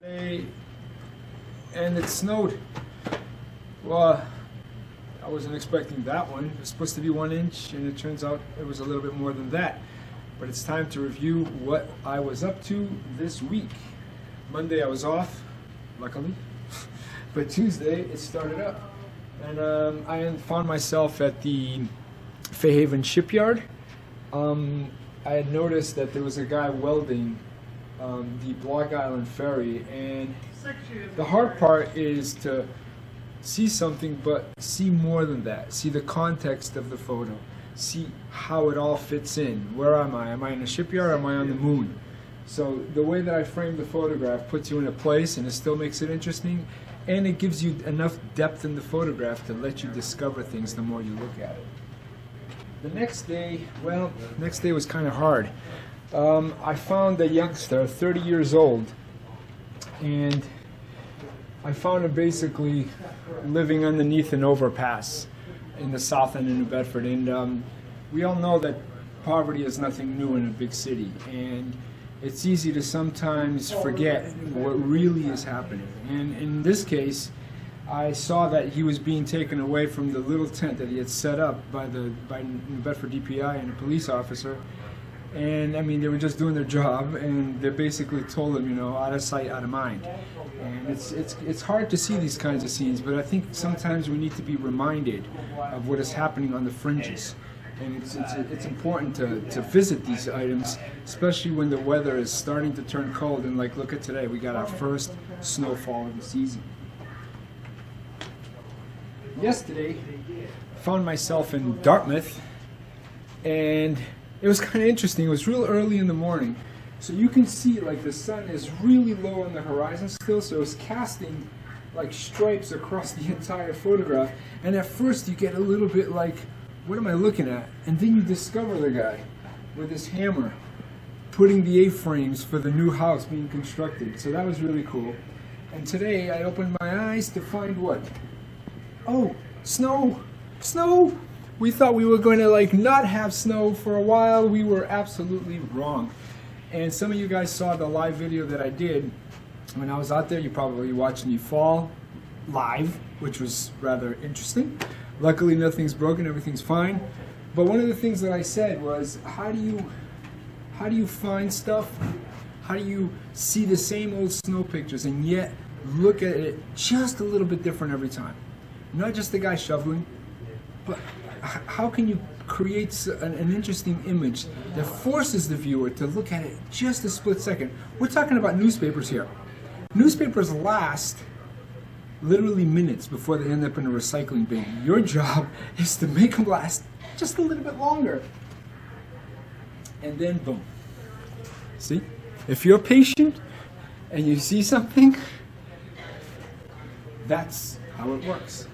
And it snowed. Well, I wasn't expecting that one. It was supposed to be 1 inch, and it turns out it was a little bit more than that. But it's time to review what I was up to this week. Monday I was off, luckily, but Tuesday it started up. And I found myself at the Fairhaven Shipyard. I had noticed that there was a guy welding the Block Island ferry, and the hard part is to see something, but see more than that. See the context of the photo. See how it all fits in. Where am I? Am I in a shipyard or am I on the moon? So the way that I frame the photograph puts you in a place, and it still makes it interesting, and it gives you enough depth in the photograph to let you discover things the more you look at it. The next day, well, next day was kind of hard. I found a youngster, 30 years old, and I found him basically living underneath an overpass in the south end of New Bedford. And we all know that poverty is nothing new in a big city, and it's easy to sometimes forget what really is happening. And in this case, I saw that he was being taken away from the little tent that he had set up by New Bedford DPI and a police officer. And I mean, they were just doing their job, and they basically told him, you know, out of sight, out of mind. And it's hard to see these kinds of scenes, but I think sometimes we need to be reminded of what is happening on the fringes. And it's important to visit these items, especially when the weather is starting to turn cold. And like, look at today, we got our first snowfall of the season. Yesterday, I found myself in Dartmouth, and it was kind of interesting. It was real early in the morning, so you can see like the sun is really low on the horizon still, so it's casting like stripes across the entire photograph. And at first you get a little bit like, what am I looking at? And then you discover the guy with his hammer putting the A-frames for the new house being constructed. So that was really cool. And today I opened my eyes to find what? Oh, snow! Snow! We thought we were going to like not have snow for a while. We were absolutely wrong. And some of you guys saw the live video that I did when I was out there. You probably watched me fall live, which was rather interesting. Luckily nothing's broken, everything's fine. But one of the things that I said was, how do you find stuff? How do you see the same old snow pictures and yet look at it just a little bit different every time? Not just the guy shoveling, but how can you create an interesting image that forces the viewer to look at it just a split second? We're talking about newspapers here. Newspapers last literally minutes before they end up in a recycling bin. Your job is to make them last just a little bit longer. And then boom. See? If you're patient and you see something, that's how it works.